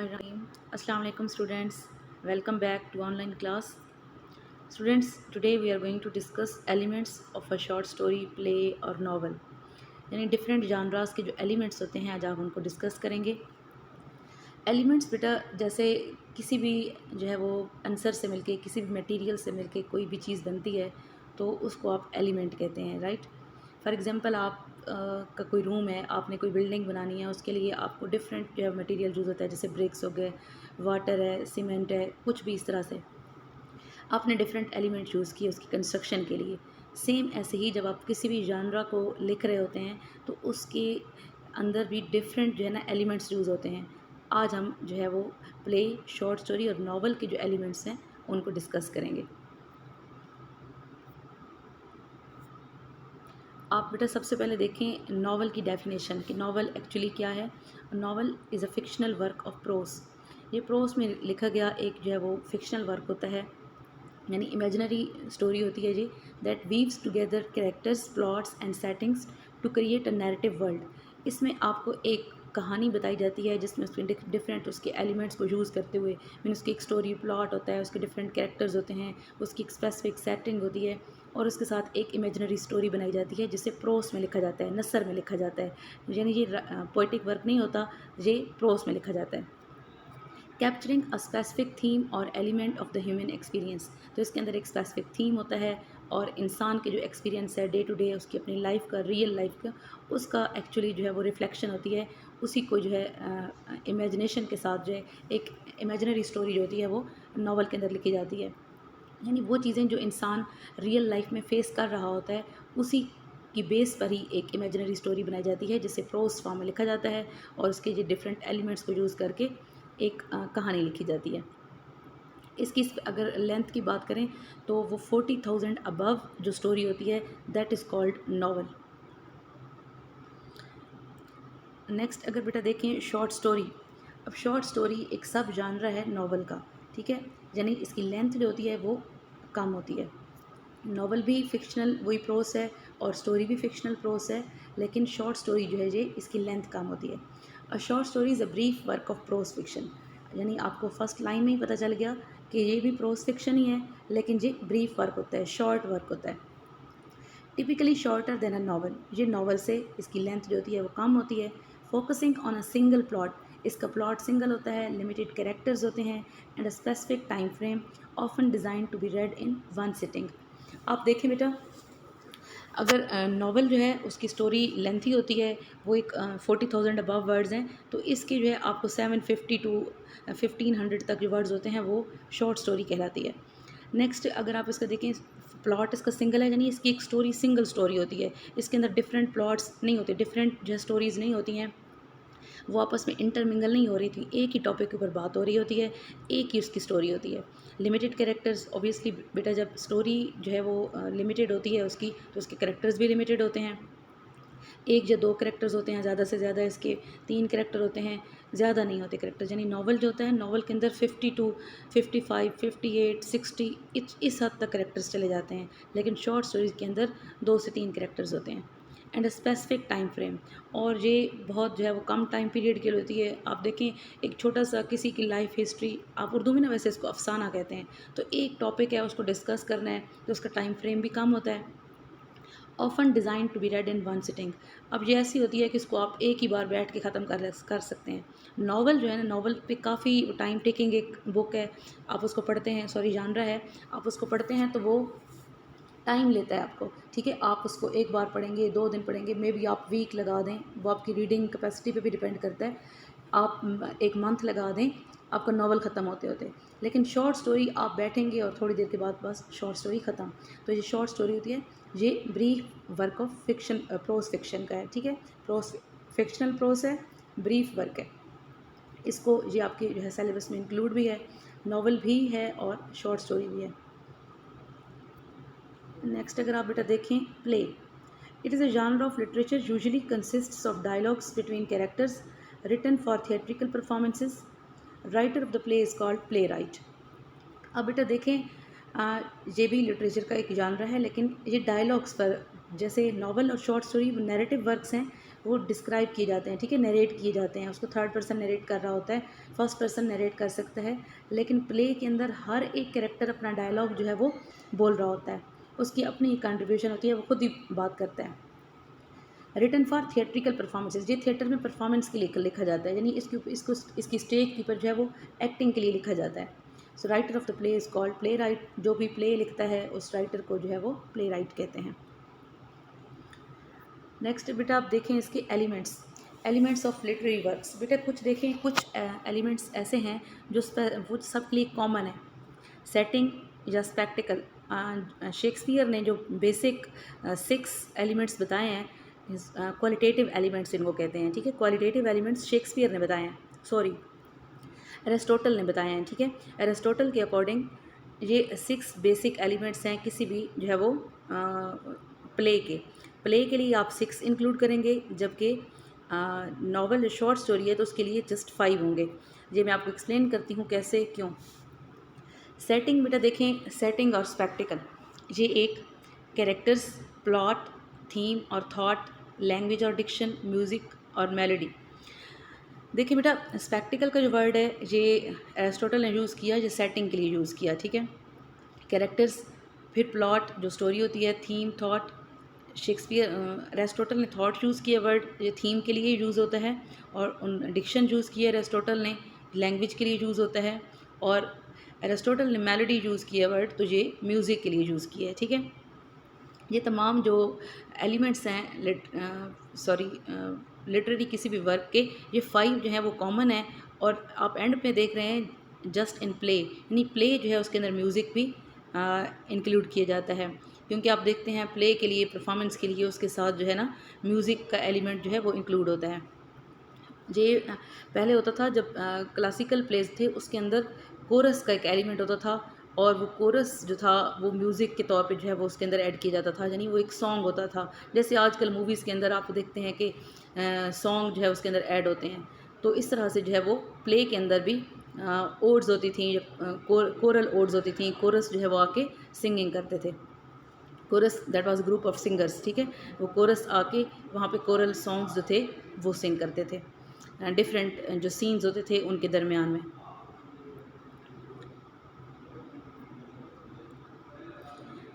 Assalamu alaikum students. Welcome back to online class. Students, today we are going to discuss elements of a short story, play or novel. यानी different जानरास के जो elements होते हैं आज आप उनको discuss करेंगे। एलिमेंट्स बेटा जैसे किसी भी जो है वो आंसर से मिलके किसी भी मटेरियल से मिलके कोई भी चीज़ बनती है तो उसको आप एलिमेंट कहते हैं, राइट। फॉर एग्जांपल आप का कोई रूम है, आपने कोई बिल्डिंग बनानी है, उसके लिए आपको डिफरेंट जो है मटेरियल यूज़ होता है, जैसे ब्रिक्स हो गए, वाटर है, सीमेंट है, कुछ भी इस तरह से आपने डिफरेंट एलिमेंट यूज़ किए उसकी कंस्ट्रक्शन के लिए। सेम ऐसे ही जब आप किसी भी जानरा को लिख रहे होते हैं तो उसके अंदर भी डिफरेंट जो है ना एलिमेंट्स यूज़ होते हैं। आज हम जो है वो प्ले, शॉर्ट स्टोरी और नावल के जो एलिमेंट्स हैं उनको डिस्कस करेंगे। आप बेटा सबसे पहले देखें नावल की डेफिनेशन कि नावल एक्चुअली क्या है। Novel is a fictional work of pros. ये प्रोस में लिखा गया एक जो है वो फिक्शनल वर्क होता है, यानी इमेजिनरी स्टोरी होती है जी, that weaves together characters, plots and settings to create a narrative world. इसमें आपको एक कहानी बताई जाती है जिसमें उसके डिफरेंट उसके एलिमेंट्स को यूज़ करते हुए, मीन उसकी एक स्टोरी प्लॉट होता है, उसके डिफरेंट कैरेक्टर्स होते हैं, उसकी एक स्पेसिफिक सेटिंग होती है और उसके साथ एक इमेजिनरी स्टोरी बनाई जाती है जिसे प्रोस में लिखा जाता है, नसर में लिखा जाता है। यानी ये पोइटिक वर्क नहीं होता, ये प्रोस में लिखा जाता है। कैप्चरिंग अ स्पेसिफिक थीम और element of the human experience. तो इसके अंदर एक स्पेसिफिक थीम होता है और इंसान के जो एक्सपीरियंस है डे टू डे, उसकी अपनी लाइफ का, रियल लाइफ का, उसका एक्चुअली जो है वो रिफ्लेक्शन होती है। उसी को जो है इमेजिनेशन के साथ जो है एक इमेजिनरी स्टोरी जो होती है वो नावल के अंदर लिखी जाती है। यानी वो चीज़ें जो इंसान रियल लाइफ में फेस कर रहा होता है उसी की बेस पर ही एक इमेजिनरी स्टोरी बनाई जाती है जिसे प्रोस फॉर्म में लिखा जाता है और उसके जो डिफरेंट एलिमेंट्स को यूज़ करके एक कहानी लिखी जाती है। इसकी अगर लेंथ की बात करें तो वो 40,000 अबव जो स्टोरी होती है that is called novel. Next अगर बेटा देखें शॉर्ट स्टोरी। अब शॉर्ट स्टोरी एक सब जानरा है नावल का, ठीक है, यानी इसकी लेंथ जो होती है वो कम होती है। नावल भी फ़िक्शनल वही प्रोस है और स्टोरी भी फ़िक्शनल प्रोस है, लेकिन शॉर्ट स्टोरी जो है ये इसकी लेंथ कम होती है। A short story is a brief work of pros fiction. यानी आपको फर्स्ट लाइन में ही पता चल गया कि ये भी प्रोस फिक्शन ही है, लेकिन ये ब्रीफ वर्क होता है, शॉर्ट वर्क होता है। टिपिकली शॉर्टर देन अ नावल। ये नावल से इसकी लेंथ जो होती है वो कम होती है। Focusing on a single plot. इसका प्लॉट सिंगल होता है, लिमिटेड कैरेक्टर्स होते हैं and a specific time frame, often designed to be read in one sitting. आप देखें बेटा, अगर नावल जो है उसकी स्टोरी लेंथी होती है, वो एक 40,000 अबव वर्ड्स हैं, तो इसकी जो है आपको 750 टू 1500 तक जो वर्ड्स होते हैं वो शॉर्ट स्टोरी कहलाती है। नेक्स्ट अगर आप इसका देखें, प्लॉट इसका सिंगल है, यानी इसकी एक स्टोरी सिंगल स्टोरी होती है, इसके अंदर डिफरेंट प्लॉट्स नहीं होते, डिफरेंट जो स्टोरीज़ नहीं होती हैं, वो आपस में इंटरमिंगल नहीं हो रही थी, एक ही टॉपिक के ऊपर बात हो रही होती है, एक ही उसकी स्टोरी होती है। लिमिटेड कैरेक्टर्स, ऑब्वियसली बेटा जब स्टोरी जो है वो लिमिटेड होती है उसकी, तो उसके कैरेक्टर्स भी लिमिटेड होते हैं। एक या दो कैरेक्टर्स होते हैं, ज़्यादा से ज़्यादा इसके 3 कैरेक्टर होते हैं, ज़्यादा नहीं होते कैरेक्टर्स। यानी नावल जो होता है, नावल के अंदर 52, 55, 58, 60 इस हद तक कैरेक्टर्स चले जाते हैं, लेकिन शॉर्ट स्टोरीज़ के अंदर 2 से 3 कैरेक्टर्स होते हैं and a specific time frame. और ये बहुत जो है वो कम टाइम पीरियड के लिए होती है। आप देखें, एक छोटा सा किसी की लाइफ हिस्ट्री, आप उर्दू में ना वैसे इसको अफसाना कहते हैं, तो एक टॉपिक है उसको डिस्कस करना है तो उसका टाइम फ्रेम भी कम होता है। Often designed to be read in one sitting. अब ये ऐसी होती है कि इसको आप एक ही बार बैठ के ख़त्म कर सकते हैं। नावल जो है ना, नावल पे काफ़ी टाइम टेकिंग एक बुक है, आप उसको पढ़ते हैं, सॉरी जानरा है, आप उसको पढ़ते हैं तो वो टाइम लेता है आपको, ठीक है। आप उसको एक बार पढ़ेंगे, 2 दिन पढ़ेंगे, मे बी आप वीक लगा दें, वो आपकी रीडिंग कैपेसिटी पे भी डिपेंड करता है। आप एक मंथ लगा दें आपका नावल ख़त्म होते होते। लेकिन शॉर्ट स्टोरी आप बैठेंगे और थोड़ी देर के बाद बस शॉर्ट स्टोरी ख़त्म। तो ये शॉर्ट स्टोरी होती है, ये brief work of fiction, pros fiction का है, ठीक है। प्रोस फिक्शनल प्रोस है, ब्रीफ वर्क है। इसको ये आपके जो है सिलेबस में इंक्लूड भी है, नावल भी है और शॉर्ट स्टोरी भी है। नेक्स्ट अगर आप बेटा देखें, play. It is a genre of literature usually consists of dialogues between characters written for theatrical performances. Writer of the play is called play राइट। अब बेटा देखें, ये भी लिटरेचर का एक जानरा है, लेकिन ये डायलॉग्स पर, जैसे नावल और शॉर्ट स्टोरी नैरेटिव वर्क्स हैं, वो डिस्क्राइब किए जाते हैं, ठीक है, नरेट किए जाते हैं। उसको थर्ड पर्सन नरेट कर रहा होता है, फर्स्ट पर्सन नरेट कर सकता है, लेकिन प्ले के अंदर हर एक कैरेक्टर अपना डायलॉग जो है वो बोल रहा होता है, उसकी अपनी कंट्रीब्यूशन होती है, वो खुद ही बात करता है। रिटन फॉर थिएट्रिकल परफॉर्मेंसेज, ये थिएटर में परफॉर्मेंस के लिए लिखा जाता है, यानी इसकी स्टेज के ऊपर जो है वो एक्टिंग के लिए लिखा जाता है। सो writer of the play is called play right. जो भी प्ले लिखता है उस राइटर को जो है वो प्ले राइट कहते हैं। नेक्स्ट बेटा आप देखें इसके एलिमेंट्स ऑफ लिटरेरी वर्क्स। बेटा कुछ देखें, कुछ एलिमेंट्स ऐसे हैं जो वो सबके लिए कॉमन है। सेटिंग या स्पेक्टिकल, शेक्सपियर ने जो बेसिक 6 एलिमेंट्स बताए हैं, क्वालिटेटिव एलिमेंट्स इनको कहते हैं, ठीक है। क्वालिटेटिव एलिमेंट्स शेक्सपियर ने बताए हैं, सॉरी एरिस्टोटल ने बताए हैं, ठीक है। एरिस्टोटल के अकॉर्डिंग ये 6 बेसिक एलिमेंट्स हैं किसी भी जो है वो प्ले के लिए आप 6 इंक्लूड करेंगे, जबकि नॉवल शॉर्ट स्टोरी है तो उसके लिए जस्ट 5 होंगे। ये मैं आपको एक्सप्लेन करती हूँ कैसे क्यों। सेटिंग बेटा देखें, सेटिंग और स्पेक्टिकल, ये एक कैरेक्टर्स, प्लॉट, थीम और थॉट, लैंग्वेज और डिक्शन, म्यूज़िक और मेलोडी। देखिए बेटा स्पेक्टिकल का जो वर्ड है ये एरिस्टोटल ने यूज़ किया, ये सेटिंग के लिए यूज़ किया, ठीक है। कैरेक्टर्स, फिर प्लॉट जो स्टोरी होती है, थीम, थॉट। शेक्सपियर एरिस्टोटल ने थॉट यूज़ किया वर्ड, ये थीम के लिए यूज़ होता है, और डिक्शन यूज़ किया एरिस्टोटल ने, लैंग्वेज के लिए यूज़ होता है, और एरिस्टोटल ने मेलोडी यूज़ किया वर्ड, तो ये म्यूज़िक के लिए यूज़ किया है, ठीक है। ये तमाम जो एलिमेंट्स हैं लिटरेरी किसी भी वर्क के, ये 5 जो है वो कॉमन है, और आप एंड पे देख रहे हैं जस्ट इन प्ले, यानी प्ले जो है उसके अंदर म्यूज़िक भी इंक्लूड किया जाता है, क्योंकि आप देखते हैं प्ले के लिए, परफॉर्मेंस के लिए उसके साथ जो है ना म्यूज़िक का एलिमेंट जो है वो इंक्लूड होता है। ये पहले होता था जब क्लासिकल प्लेस थे, उसके अंदर कोरस का एक एलिमेंट होता था, और वो कोरस जो था वो म्यूज़िक के तौर पे जो है वो उसके अंदर ऐड किया जाता था, यानी वो एक सॉन्ग होता था। जैसे आजकल मूवीज़ के अंदर आप देखते हैं कि सॉन्ग जो है उसके अंदर ऐड होते हैं, तो इस तरह से जो है वो प्ले के अंदर भी ओड्स होती थी, कोरल ओड्स होती थी, कोरस जो है वो आके सिंगिंग करते थे। Chorus that was group of singers, ठीक है, वो कोरस आके वहाँ पे कोरल सॉन्ग्स जो थे वो सिंग करते थे, डिफरेंट जो सीन्स होते थे उनके दरमियान में।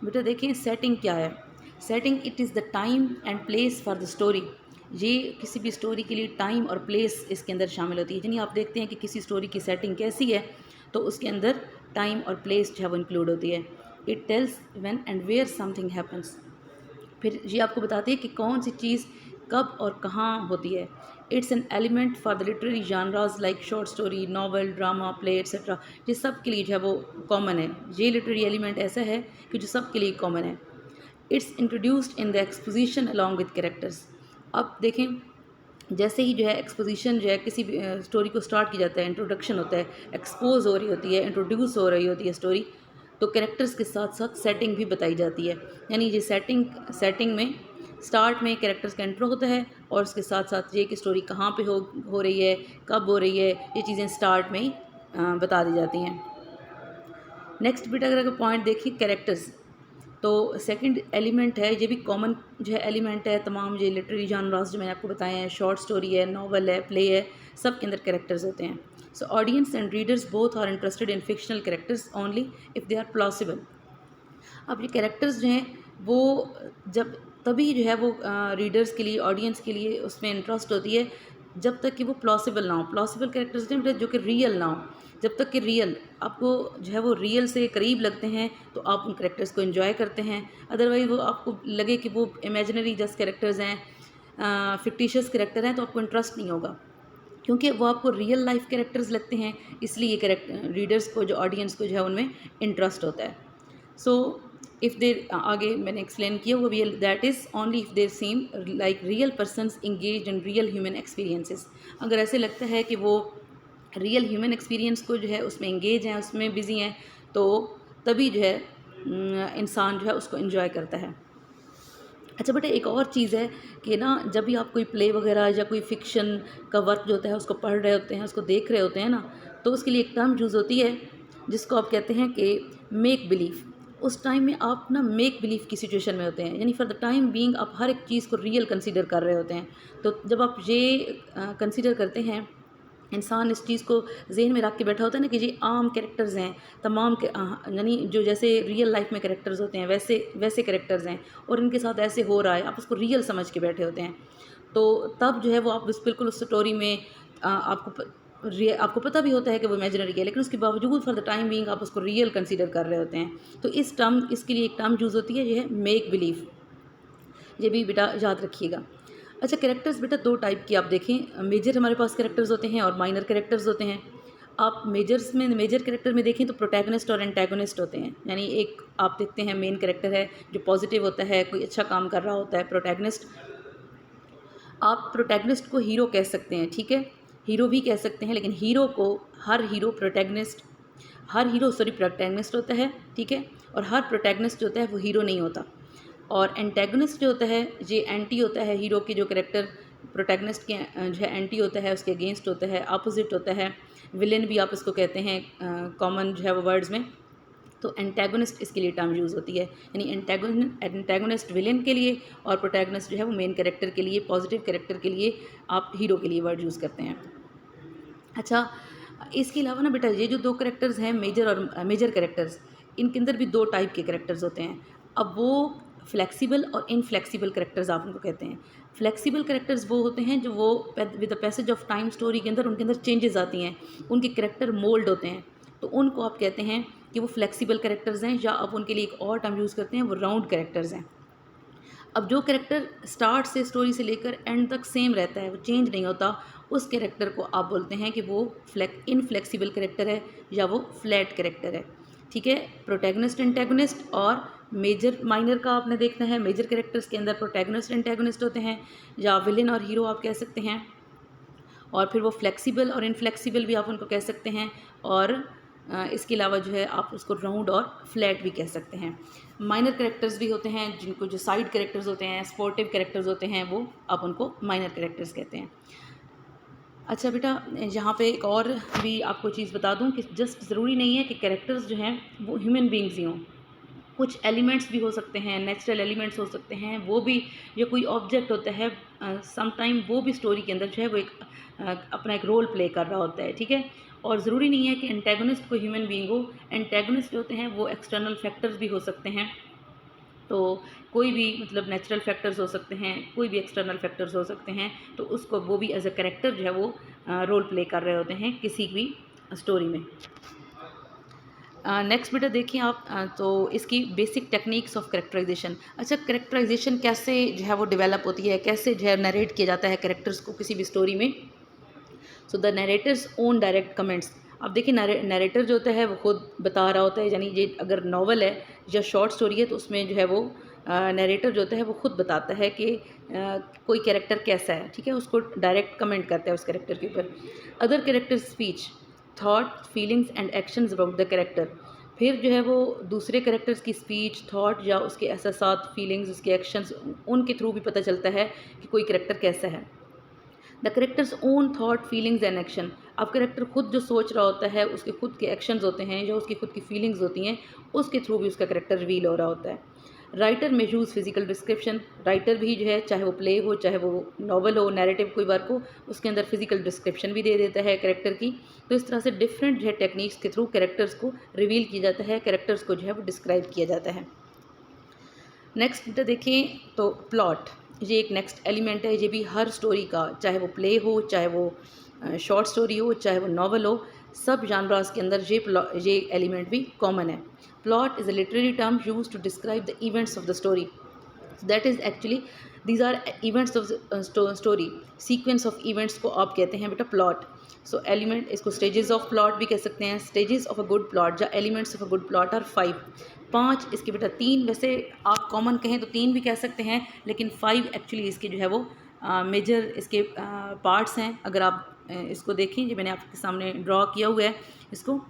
बेटा देखिए सेटिंग क्या है। Setting it is the time and place for the story. ये किसी भी स्टोरी के लिए टाइम और प्लेस इसके अंदर शामिल होती है, यानी आप देखते हैं कि किसी स्टोरी की सेटिंग कैसी है तो उसके अंदर टाइम और प्लेस जो है वो इंक्लूड होती है। It tells when and where something happens, फिर ये आपको बताती है कि कौन सी चीज़ कब और कहाँ होती है। It's an element for the literary genre like short story, novel, drama, play etcetera. ये सब के लिए जो है वो कॉमन है, ये लिटरेरी एलिमेंट ऐसा है कि जो सब के लिए कॉमन है। It's introduced in the exposition along with characters. अब देखें जैसे ही जो है एक्सपोजिशन जो है किसी भी स्टोरी को स्टार्ट किया जाता है, इंट्रोडक्शन होता है, एक्सपोज हो रही होती है, इंट्रोड्यूस हो रही होती है स्टोरी, तो कैरेक्टर्स के साथ साथ सेटिंग भी बताई जाती है। यानी ये सेटिंग में स्टार्ट में कैरेक्टर्स का इंट्रो होता है, और उसके साथ साथ ये कि स्टोरी कहाँ पे हो रही है, कब हो रही है, ये चीज़ें स्टार्ट में ही बता दी जाती हैं। नेक्स्ट बेटा अगर पॉइंट देखिए कैरेक्टर्स, तो सेकंड एलिमेंट है, ये भी कॉमन जो है एलिमेंट है तमाम ये लिटरेरी जानराज जो मैंने आपको बताए हैं, शॉर्ट स्टोरी है, नावल है, प्ले है, सब के अंदर कैरेक्टर्स होते हैं। So audience and readers both are interested in fictional characters only if they are plausible. अब ये कैरेक्टर्स जो हैं वो जब तभी जो है वो रीडर्स के लिए, ऑडियंस के लिए उसमें इंटरेस्ट होती है जब तक कि वो प्लॉसिबल ना हो। प्लॉसिबल कैरेक्टर्स होते हैं जो कि रियल ना हो, जब तक कि रियल आपको जो है वो रियल से करीब लगते हैं तो आप उन कैरेक्टर्स को एंजॉय करते हैं। अदरवाइज़ वो आपको लगे कि वो इमेजिनरी जस्ट कैरेक्टर्स हैं, फिक्टिशियस कैरेक्टर हैं, तो आपको इंटरेस्ट नहीं होगा, क्योंकि वो आपको रियल लाइफ कैरेक्टर्स लगते हैं, इसलिए ये कैरेक्टर रीडर्स को, जो ऑडियंस को जो है उनमें इंटरेस्ट होता है। सो इफ़ दे आगे मैंने एक्सप्लेन किया वो real, that is only if they seem like real persons engage in real human experiences. अगर ऐसे लगता है कि वो रियल ह्यूमन एक्सपीरियंस को जो है उसमें इंगेज हैं, उसमें बिज़ी हैं, तो तभी जो है इंसान जो है उसको इन्जॉय करता है। अच्छा बेटा एक और चीज़ है कि ना जब भी आप कोई प्ले वगैरह या कोई फ़िक्शन का वर्क जो होता है उसको पढ़ रहे होते हैं, उसको देख रहे होते हैं ना, तो उसके लिए एक टर्म यूज़ होती है जिसको आप कहते हैं कि मेक बिलीव। उस टाइम में आप ना मेक बिलीव की सिचुएशन में होते हैं, यानी फॉर द टाइम बीइंग आप हर एक चीज़ को रियल कंसीडर कर रहे होते हैं। तो जब आप ये कंसीडर करते हैं, इंसान इस चीज़ को ज़हन में रख के बैठा होता है ना कि ये आम कैरेक्टर्स हैं, तमाम के यानी जो जैसे रियल लाइफ में कैरेक्टर्स होते हैं वैसे वैसे कैरेक्टर्स हैं और इनके साथ ऐसे हो रहा है, आप उसको रियल समझ के बैठे होते हैं। तो तब जो है वो आप बिल्कुल उस स्टोरी में आपको पता भी होता है कि वो इमेजिनरी है, लेकिन उसके बावजूद फॉर द टाइम बीइंग आप उसको रियल कंसीडर कर रहे होते हैं। तो इसके लिए एक टर्म यूज़ होती है, ये है मेक बिलीव। ये भी बेटा याद रखिएगा। अच्छा, कैरेक्टर्स बेटा दो टाइप की आप देखें, मेजर हमारे पास कैरेक्टर्स होते हैं और माइनर कैरेक्टर्स होते हैं। आप मेजर कैरेक्टर में देखें तो प्रोटैगनिस्ट और एंटैगोनिस्ट होते हैं, यानी एक आप देखते हैं मेन कैरेक्टर है जो पॉजिटिव होता है, कोई अच्छा काम कर रहा होता है, प्रोटैगनिस्ट। आप प्रोटैगनिस्ट को हीरो कह सकते हैं, ठीक है, हीरो भी कह सकते हैं, लेकिन हीरो को हर हीरो प्रोटैगनिस्ट होता है, ठीक है, और हर प्रोटैगनिस्ट जो होता है वो हीरो नहीं होता। और एंटैगनिस्ट जो होता है ये एंटी होता है, हीरो की जो कैरेक्टर प्रोटैगनिस्ट के जो है एंटी होता है, उसके अगेंस्ट होता है, अपोजिट होता है। विलेन भी आप इसको कहते हैं कॉमन जो है वो वर्ड्स में। तो एंटैगोनिस्ट इसके लिए टर्म यूज़ होती है, यानी एंटैगोनिस्ट विलेन के लिए और प्रोटैगनिस्ट जो है वो मेन कैरेक्टर के लिए, पॉजिटिव कैरेक्टर के लिए, आप हीरो के लिए वर्ड यूज़ करते हैं। अच्छा, इसके अलावा ना बेटा ये जो दो कैरेक्टर्स हैं मेजर कैरेक्टर्स, इनके अंदर भी दो टाइप के कैरेक्टर्स होते हैं। अब वो फ्लेक्सिबल और इनफ्लेक्सिबल कैरेक्टर्स आप उनको कहते हैं। फ्लेक्सिबल कैरेक्टर्स वो होते हैं जो वो with the passage of time story के अंदर उनके अंदर चेंजेस आती हैं, उनके कैरेक्टर मोल्ड होते हैं, तो उनको आप कहते हैं कि वो फ्लेक्सिबल कैरेक्टर्स हैं, या आप उनके लिए एक और टर्म यूज़ करते हैं, वो राउंड कैरेक्टर्स हैं। अब जो कैरेक्टर स्टार्ट से स्टोरी से लेकर एंड तक सेम रहता है, वो चेंज नहीं होता, उस कैरेक्टर को आप बोलते हैं कि वो इनफ्लेक्सिबल कैरेक्टर है या वो फ्लैट कैरेक्टर है, ठीक है। प्रोटैगनिस्ट एंटैगोनिस्ट और मेजर माइनर का आपने देखना है, मेजर कैरेक्टर्स के अंदर प्रोटैगनिस्ट एंटैगोनिस्ट होते हैं, या विलेन और हीरो आप कह सकते हैं, और फिर वो फ्लेक्सिबल और इनफ्लेक्सिबल भी आप उनको कह सकते हैं, और इसके अलावा जो है आप उसको राउंड और फ्लैट भी कह सकते हैं। माइनर कैरेक्टर्स भी होते हैं, जिनको जो साइड कैरेक्टर्स होते हैं, स्पोर्टिव कैरेक्टर्स होते हैं, वो आप उनको माइनर कैरेक्टर्स कहते हैं। अच्छा बेटा, यहाँ पे एक और भी आपको चीज़ बता दूँ कि जस्ट ज़रूरी नहीं है कि कैरेक्टर्स जो हैं वो ह्यूमन बींग्स ही हों, कुछ एलिमेंट्स भी हो सकते हैं, नेचुरल एलिमेंट्स हो सकते हैं, वो भी, या कोई ऑब्जेक्ट होता है सम टाइम वो भी स्टोरी के अंदर जो है वो एक अपना एक रोल प्ले कर रहा होता है, ठीक है। और ज़रूरी नहीं है कि एंटैगोनिस्ट को ह्यूमन बीइंग हो, एंटैगोनिस्ट जो होते हैं वो एक्सटर्नल फैक्टर्स भी हो सकते हैं, तो कोई भी मतलब नेचुरल फैक्टर्स हो सकते हैं, कोई भी एक्सटर्नल फैक्टर्स हो सकते हैं, तो उसको वो भी एज अ कैरेक्टर जो है वो रोल प्ले कर रहे होते हैं किसी भी स्टोरी में। नेक्स्ट बेटा देखिए आप, तो इसकी बेसिक टेक्निक्स ऑफ कैरेक्टराइजेशन। अच्छा, कैरेक्टराइजेशन कैसे जो है वो डेवलप होती है, कैसे जो है नरेट किया जाता है कैरेक्टर्स को किसी भी स्टोरी में। So the narrator's own direct comments. अब देखिए नरेटर जो होता है वो खुद बता रहा होता है, यानी ये अगर नॉवल है या शॉर्ट स्टोरी है तो उसमें जो है वो नरेटर जो होता है वो खुद बताता है कि कोई कैरेक्टर कैसा है, ठीक है, उसको डायरेक्ट कमेंट करता है उस कैरेक्टर के ऊपर। Other character speech, thought, feelings and actions about the character. फिर जो है वो दूसरे कैरेक्टर्स की स्पीच, थॉट या उसके एहसासात, फीलिंग्स, उसके एक्शंस, उनके थ्रू भी पता चलता है कि कोई कैरेक्टर कैसा है। The characters own thought, feelings and action. अब करेक्टर खुद जो सोच रहा होता है, उसके खुद के एक्शंस होते हैं या उसकी खुद की फीलिंग्स होती हैं, उसके थ्रू भी उसका करेक्टर रिवील हो रहा होता है। राइटर में यूज़ फिजिकल डिस्क्रिप्शन। राइटर भी जो है, चाहे वो प्ले हो, चाहे वो नॉवल हो, नैरेटिव कोई वर्क हो, उसके अंदर फिजिकल डिस्क्रिप्शन भी दे देता है कैरेक्टर की। तो इस तरह से डिफरेंट जो है टेक्निक्स के थ्रू कैरेक्टर्स को रिवील किया जाता है, कैरेक्टर्स को जो है वो डिस्क्राइब किया जाता है। नेक्स्ट देखें तो प्लॉट, ये एक नेक्स्ट एलिमेंट है, ये भी हर स्टोरी का, चाहे वो प्ले हो, चाहे वो शॉर्ट स्टोरी हो, चाहे वो नॉवल हो, सब जानरास के अंदर ये एलिमेंट भी कॉमन है। Plot is a literary term use to describe the events of the story. That is actually these are events of story, sequence of events को आप कहते हैं बेटा प्लॉट। सो एलिमेंट, इसको स्टेजेस ऑफ प्लॉट भी कह सकते हैं। Stages of a good plot या elements of a good plot are 5, 5 इसके बेटा, 3 वैसे आप कॉमन कहें तो 3 भी कह सकते हैं, लेकिन 5 एक्चुअली इसके जो है वो मेजर इसके पार्ट्स हैं। अगर आप इसको देखें, जो मैंने आपके सामने ड्रॉ किया हुआ है इसको।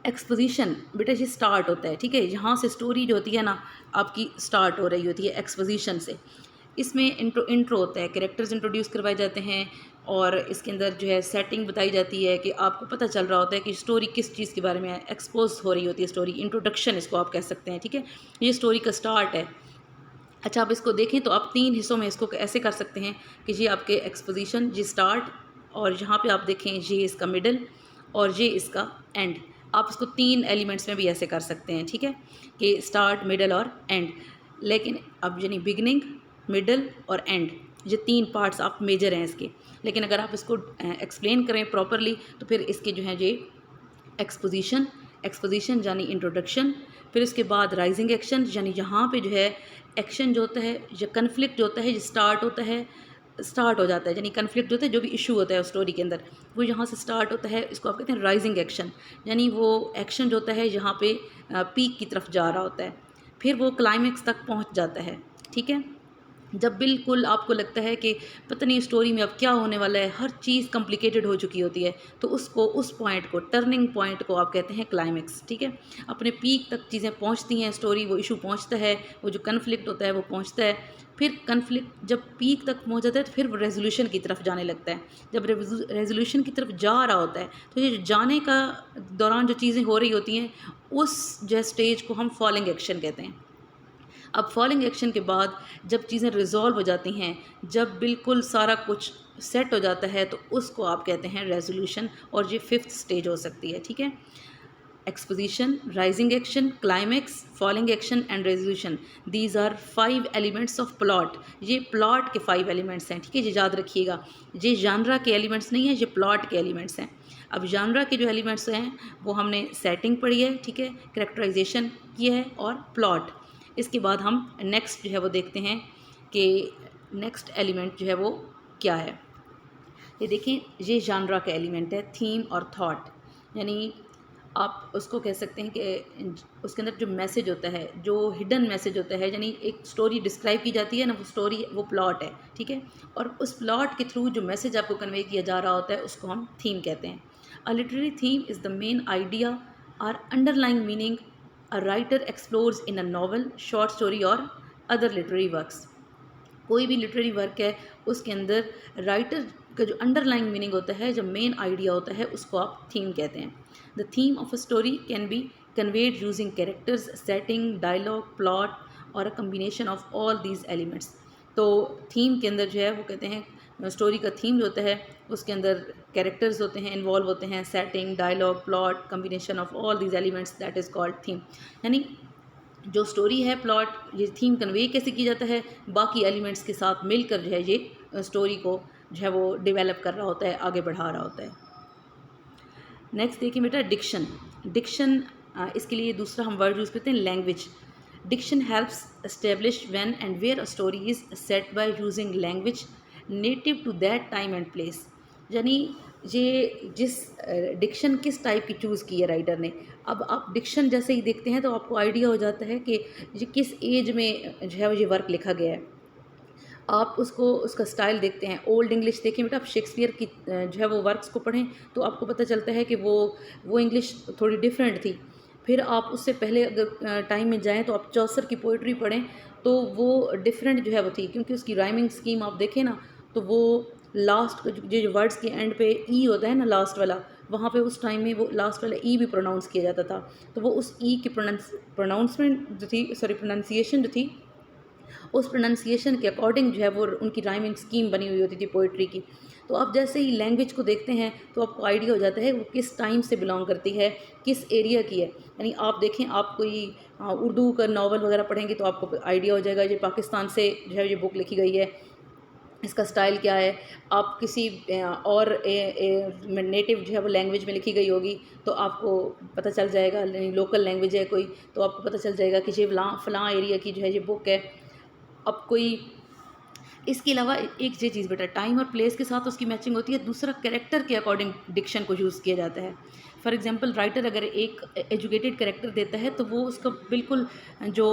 एक्सपोजिशन बेटा ये स्टार्ट होता है, ठीक है, यहाँ से स्टोरी जो होती है ना आपकी स्टार्ट हो रही होती है एक्सपोजिशन से। इसमें इंट्रो होता है, कैरेक्टर्स इंट्रोड्यूस करवाए जाते हैं और इसके अंदर जो है सेटिंग बताई जाती है कि आपको पता चल रहा होता है कि स्टोरी किस चीज़ के बारे में एक्सपोज हो रही होती है, स्टोरी इंट्रोडक्शन इसको आप कह सकते हैं, ठीक है। ये स्टोरी का स्टार्ट है। अच्छा, आप इसको देखें तो आप 3 हिस्सों में इसको ऐसे कर सकते हैं कि ये आपके एक्सपोजिशन, ये स्टार्ट, और यहाँ पे आप देखें ये इसका मिडल और ये इसका एंड। आप इसको 3 एलिमेंट्स में भी ऐसे कर सकते हैं, ठीक है, कि स्टार्ट, मिडल और एंड। लेकिन अब यानी बिगनिंग, मिडल और एंड, ये 3 पार्ट्स आप मेजर हैं इसके। लेकिन अगर आप इसको एक्सप्लेन करें प्रॉपरली तो फिर इसके जो हैं ये एक्सपोजिशन यानी इंट्रोडक्शन, फिर उसके बाद राइजिंग एक्शन, यानी यहाँ पे जो है एक्शन जो होता है या कन्फ्लिक्ट जो होता है ये स्टार्ट हो जाता है, यानी कन्फ्लिक्ट जो होता है, जो भी इशू होता है उस स्टोरी के अंदर वो यहाँ से स्टार्ट होता है। इसको आप कहते हैं राइजिंग एक्शन, यानी वो एक्शन जो होता है यहाँ पे पीक की तरफ जा रहा होता है, फिर वो क्लाइमेक्स तक पहुँच जाता है, ठीक है। जब बिल्कुल आपको लगता है कि पता नहीं स्टोरी में अब क्या होने वाला है, हर चीज़ कॉम्प्लिकेटेड हो चुकी होती है, तो उसको, उस पॉइंट को, टर्निंग पॉइंट को आप कहते हैं क्लाइमेक्स, ठीक है। अपने पीक तक चीज़ें पहुंचती हैं, स्टोरी, वो इशू पहुंचता है, वो जो कन्फ्लिक्ट होता है वो पहुंचता है, फिर कन्फ्लिक्ट जब पीक तक पहुंच जाता है तो फिर वो रेजोल्यूशन की तरफ जाने लगता है। जब रेजोल्यूशन की तरफ जा रहा होता है तो ये जाने का दौरान जो चीज़ें हो रही होती हैं उस जो स्टेज को हम फॉलिंग एक्शन कहते हैं। अब फॉलिंग एक्शन के बाद जब चीज़ें रिजॉल्व हो जाती हैं, जब बिल्कुल सारा कुछ सेट हो जाता है, तो उसको आप कहते हैं रेजोल्यूशन, और ये 5th स्टेज हो सकती है, ठीक है। Exposition, rising action, climax, falling action and resolution, these are 5 elements of plot. ये प्लॉट के 5 एलिमेंट्स हैं, ठीक है, ये याद रखिएगा। ये जानरा के एलिमेंट्स नहीं है, ये प्लॉट के एलिमेंट्स हैं। अब जानरा के जो एलिमेंट्स हैं वो हमने सेटिंग पढ़ी है, ठीक है, कैरेक्टराइजेशन की है और प्लॉट। इसके बाद हम नेक्स्ट जो है वो देखते हैं कि नेक्स्ट एलिमेंट जो है वो क्या है। ये देखें, ये जानरा का एलिमेंट है, थीम और थॉट, यानी आप उसको कह सकते हैं कि उसके अंदर जो मैसेज होता है, जो हिडन मैसेज होता है, यानी एक स्टोरी डिस्क्राइब की जाती है ना, वो स्टोरी, वो प्लॉट है, ठीक है। और उस प्लॉट के थ्रू जो मैसेज आपको कन्वे किया जा रहा होता है उसको हम थीम कहते हैं। A literary theme is the main idea और underlying meaning a writer explores in a novel, short story और other literary works। कोई भी लिटरेरी वर्क है उसके अंदर राइटर का जो अंडरलाइंग मीनिंग होता है, जो मेन आइडिया होता है, उसको आप थीम कहते हैं। The theme of a story can be conveyed using characters, setting, dialogue, plot और a combination of all these elements. तो थीम के अंदर जो है वो कहते हैं, स्टोरी का थीम जो होता है उसके अंदर कैरेक्टर्स होते हैं, इन्वॉल्व होते हैं, setting, dialogue, plot, combination of all these elements, that is called theme. यानी जो स्टोरी है, प्लॉट, ये थीम कन्वे कैसे की जाता है, बाकी एलिमेंट्स के साथ मिलकर जो है ये स्टोरी को जो है वो डेवलप कर रहा होता है, आगे बढ़ा रहा होता है। नेक्स्ट देखिए बेटा, डिक्शन। डिक्शन, इसके लिए दूसरा हम वर्ड यूज़ करते हैं language. Diction helps establish when and where a story is set by using language native to that time and place. यानी ये जिस डिक्शन किस टाइप की चूज़ की है राइटर ने। अब आप डिक्शन जैसे ही देखते हैं तो आपको आइडिया हो जाता है कि ये किस एज में जो है ये वर्क लिखा गया है। आप उसको, उसका स्टाइल देखते हैं, ओल्ड इंग्लिश देखें बेटा, आप शेक्सपियर की जो है वो वर्क्स को पढ़ें तो आपको पता चलता है कि वो इंग्लिश थोड़ी डिफरेंट थी। फिर आप उससे पहले अगर टाइम में जाएं तो आप चौसर की पोइट्री पढ़ें तो वो डिफरेंट जो है वो थी, क्योंकि उसकी राइमिंग स्कीम आप देखें ना तो वो लास्ट जो वर्ड्स के एंड पे ई होता है ना, लास्ट वाला, वहाँ पे उस टाइम में वो लास्ट वाला ई भी प्रोनाउंस किया जाता था। तो वो उस ई की प्रोनाउंसमेंट जो थी, सॉरी प्रोनाउंसिएशन जो थी, उस प्रोनाउंसिएशन के अकॉर्डिंग जो है वो उनकी राइमिंग स्कीम बनी हुई होती थी पोइट्री की। तो आप जैसे ही लैंग्वेज को देखते हैं तो आपको आइडिया हो जाता है वो किस टाइम से बिलोंग करती है, किस एरिया की है। यानी आप देखें, आप कोई उर्दू का नावल वगैरह पढ़ेंगे तो आपको आइडिया हो जाएगा ये पाकिस्तान से जो है ये बुक लिखी गई है, इसका स्टाइल क्या है। आप किसी और नेटिव जो है वो लैंग्वेज में लिखी गई होगी तो आपको पता चल जाएगा, लोकल लैंग्वेज है कोई तो आपको पता चल जाएगा कि ये फलां एरिया की जो है ये बुक है। अब कोई, इसके अलावा एक ये चीज़ बेटा, टाइम और प्लेस के साथ उसकी मैचिंग होती है। दूसरा, कैरेक्टर के अकॉर्डिंग डिक्शन को यूज़ किया जाता है। फॉर एग्जांपल, राइटर अगर एक एजुकेटेड कैरेक्टर देता है तो वो उसका बिल्कुल जो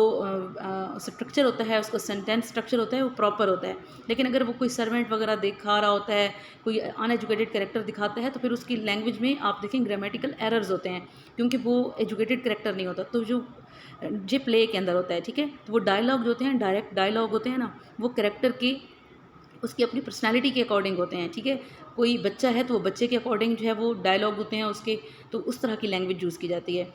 स्ट्रक्चर होता है, उसका सेंटेंस स्ट्रक्चर होता है वो प्रॉपर होता है। लेकिन अगर वो कोई सर्वेंट वगैरह दिखा रहा होता है, कोई अनएजुकेटेड कैरेक्टर दिखाता है तो फिर उसकी लैंग्वेज में आप देखें ग्रामेटिकल एरर्स होते हैं, क्योंकि वो एजुकेटेड कैरेक्टर नहीं होता। तो जो जो प्ले के अंदर होता है, ठीक है। तो वो डायलॉग जो होते हैं, डायरेक्ट डायलॉग होते हैं ना, वो कैरेक्टर के उसकी अपनी पर्सनैलिटी के अकॉर्डिंग होते हैं, ठीक है। कोई बच्चा है तो वो बच्चे के अकॉर्डिंग जो है वो डायलॉग होते हैं उसके, तो उस तरह की लैंग्वेज यूज़ की जाती है।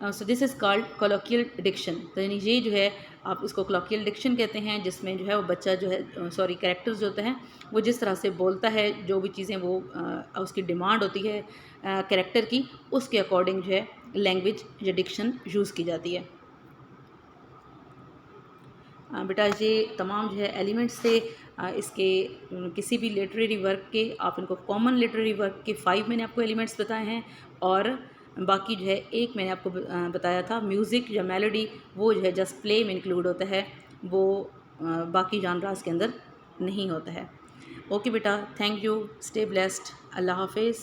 So this is called colloquial diction. तो यानी ये जो है आप इसको कोलोकियल डिक्शन कहते हैं, जिसमें जो है वो बच्चा जो है सॉरी कैरेक्टर्स जो होते हैं वो जिस तरह से बोलता है, जो भी चीज़ें वो उसकी डिमांड होती है कैरेक्टर की, उसके अकॉर्डिंग जो है लैंग्वेज या डिक्शन यूज़ की जाती है। बेटा ये तमाम जो है एलिमेंट्स थे इसके किसी भी लिटरेरी वर्क के। आप इनको कॉमन लिटरेरी वर्क के 5 मैंने आपको एलिमेंट्स बताए हैं, और बाकी जो है एक मैंने आपको बताया था म्यूज़िक या मेलोडी, वो जो है जस्ट प्ले में इंक्लूड होता है, वो बाकी जानराज के अंदर नहीं होता है। ओके बेटा, थैंक यू, स्टे ब्लेस्ड, अल्लाह हाफिज़।